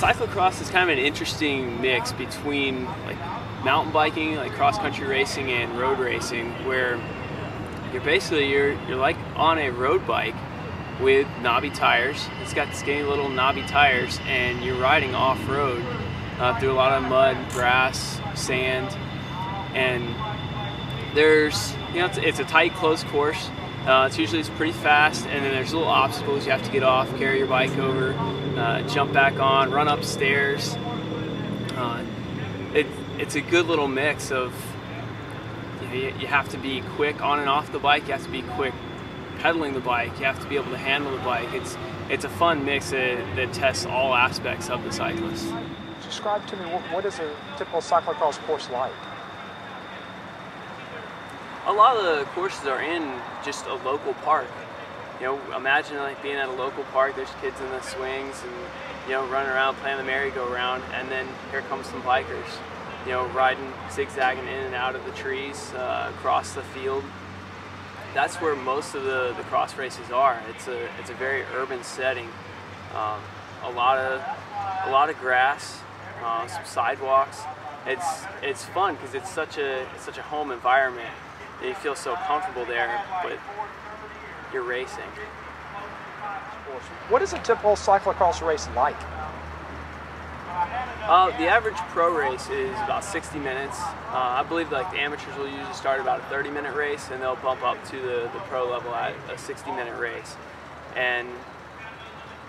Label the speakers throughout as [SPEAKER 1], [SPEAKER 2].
[SPEAKER 1] cyclocross is kind of an interesting mix between like mountain biking, like cross-country racing, and road racing, where you're like on a road bike with knobby tires. It's got skinny little knobby tires, and you're riding off-road through a lot of mud, grass, sand, and there's, it's a tight, close course. It's pretty fast, and then there's little obstacles you have to get off, carry your bike over, jump back on, run upstairs. It's a good little mix of, you have to be quick on and off the bike, you have to be quick pedaling the bike, you have to be able to handle the bike. It's a fun mix that tests all aspects of the cyclist.
[SPEAKER 2] Describe to me, what is a typical cyclocross course like?
[SPEAKER 1] A lot of the courses are in just a local park. Imagine like being at a local park, there's kids in the swings and running around playing the merry-go-round, and then here comes some bikers, riding, zigzagging in and out of the trees, across the field. That's where most of the cross races are. It's a very urban setting. A lot of grass, some sidewalks. It's fun because it's such a home environment. You feel so comfortable there, but you're racing.
[SPEAKER 2] What is a typical cyclocross race like?
[SPEAKER 1] The average pro race is about 60 minutes. I believe like the amateurs will usually start about a 30-minute race, and they'll bump up to the pro level at a 60-minute race. And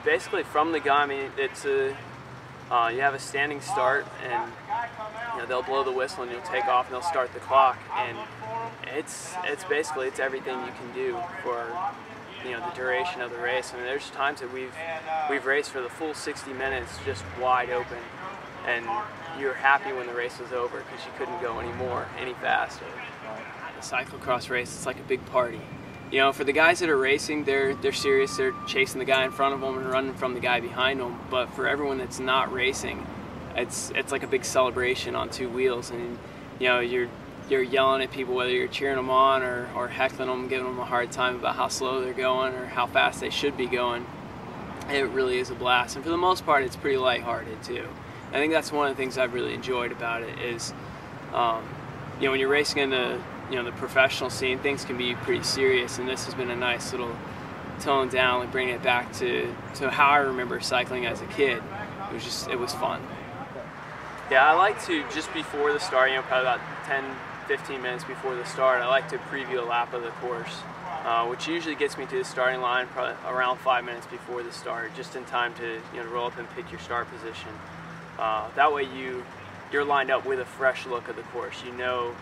[SPEAKER 1] basically from the gun, it's you have a standing start, and they'll blow the whistle and you'll take off and they'll start the clock, and it's basically everything you can do for the duration of the race. I mean, there's times that we've raced for the full 60 minutes just wide open, and you're happy when the race was over because you couldn't go any faster. The cyclocross race, it's like a big party. For the guys that are racing, they're serious. They're chasing the guy in front of them and running from the guy behind them. But for everyone that's not racing, it's like a big celebration on two wheels, and you're yelling at people, whether you're cheering them on or heckling them, giving them a hard time about how slow they're going or how fast they should be going. It really is a blast, and for the most part, it's pretty lighthearted too. I think that's one of the things I've really enjoyed about it is, when you're racing in the the professional scene, things can be pretty serious, and this has been a nice little tone down, like bringing it back to how I remember cycling as a kid. It was fun. Yeah, I like to, just before the start, probably about 10-15 minutes before the start, I like to preview a lap of the course, which usually gets me to the starting line probably around 5 minutes before the start, just in time to roll up and pick your start position. That way you're lined up with a fresh look of the course. You know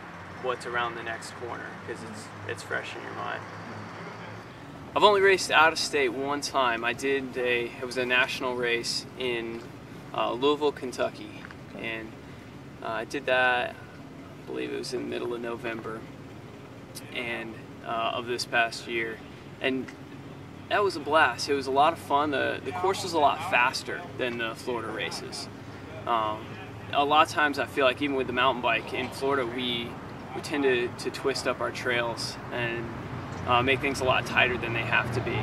[SPEAKER 1] what's around the next corner because it's fresh in your mind. I've only raced out of state one time. It was a national race in Louisville, Kentucky, and I did that, I believe it was in the middle of November and of this past year, and that was a blast. It was a lot of fun. The course was a lot faster than the Florida races. A lot of times I feel like even with the mountain bike in Florida, we tend to twist up our trails and make things a lot tighter than they have to be,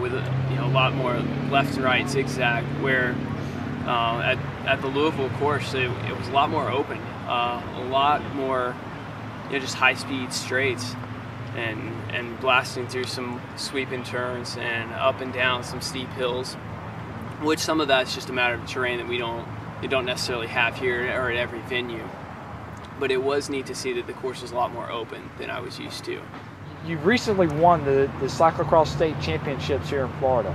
[SPEAKER 1] with a lot more left and right zigzag, where at the Louisville course it was a lot more open, a lot more just high-speed straights, and blasting through some sweeping turns and up and down some steep hills, which some of that's just a matter of terrain that we don't necessarily have here or at every venue. But it was neat to see that the course was a lot more open than I was used to.
[SPEAKER 2] You recently won the Cyclo-cross State Championships here in Florida.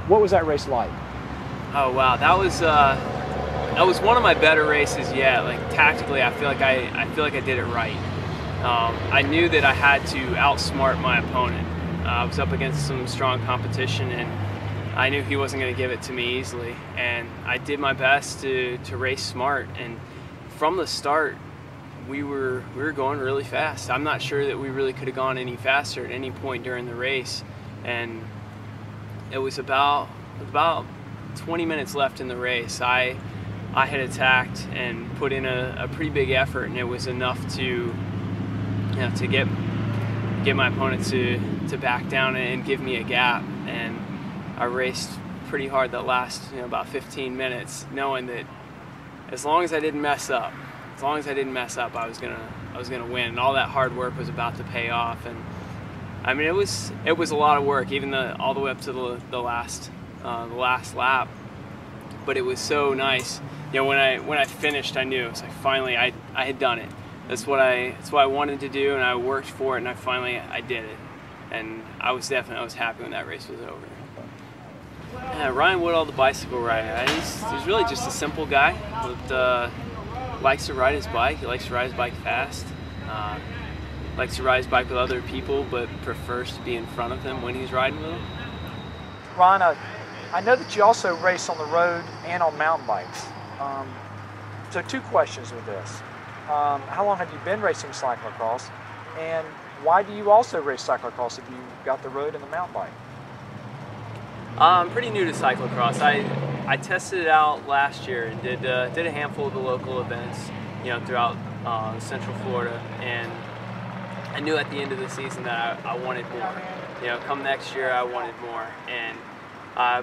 [SPEAKER 2] What was that race like?
[SPEAKER 1] Oh wow, that was one of my better races yet. Like tactically, I feel like I did it right. I knew that I had to outsmart my opponent. I was up against some strong competition, and I knew he wasn't going to give it to me easily. And I did my best to race smart. And from the start, we were going really fast. I'm not sure that we really could have gone any faster at any point during the race. And it was about 20 minutes left in the race. I had attacked and put in a pretty big effort, and it was enough to get my opponent to back down and give me a gap. And I raced pretty hard that last, about 15 minutes, knowing that as long as I didn't mess up, I was gonna win, and all that hard work was about to pay off. And I mean, it was a lot of work, even all the way up to the last lap. But it was so nice. When I finished, I knew it was like finally I had done it. That's what I wanted to do, and I worked for it, and I did it. And I was happy when that race was over. Yeah, Ryan Woodall, the bicycle rider. He's really just a simple guy that likes to ride his bike. He likes to ride his bike fast. Likes to ride his bike with other people, but prefers to be in front of them when he's riding with them.
[SPEAKER 2] Ron, I know that you also race on the road and on mountain bikes. So 2 questions with this. How long have you been racing cyclocross? And why do you also race cyclocross if you got the road and the mountain bike?
[SPEAKER 1] I'm pretty new to cyclocross. I tested it out last year and did a handful of the local events, throughout Central Florida, and I knew at the end of the season that I wanted more. Come next year, I wanted more, and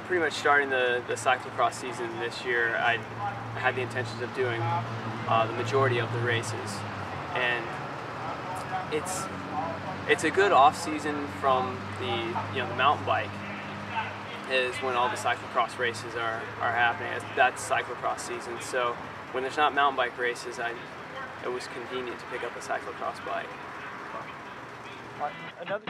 [SPEAKER 1] pretty much starting the cyclocross season this year, I had the intentions of doing the majority of the races, and it's a good off season from the mountain bike. Is when all the cyclocross races are happening. That's cyclocross season. So when there's not mountain bike races, it was convenient to pick up a cyclocross bike.
[SPEAKER 2] Another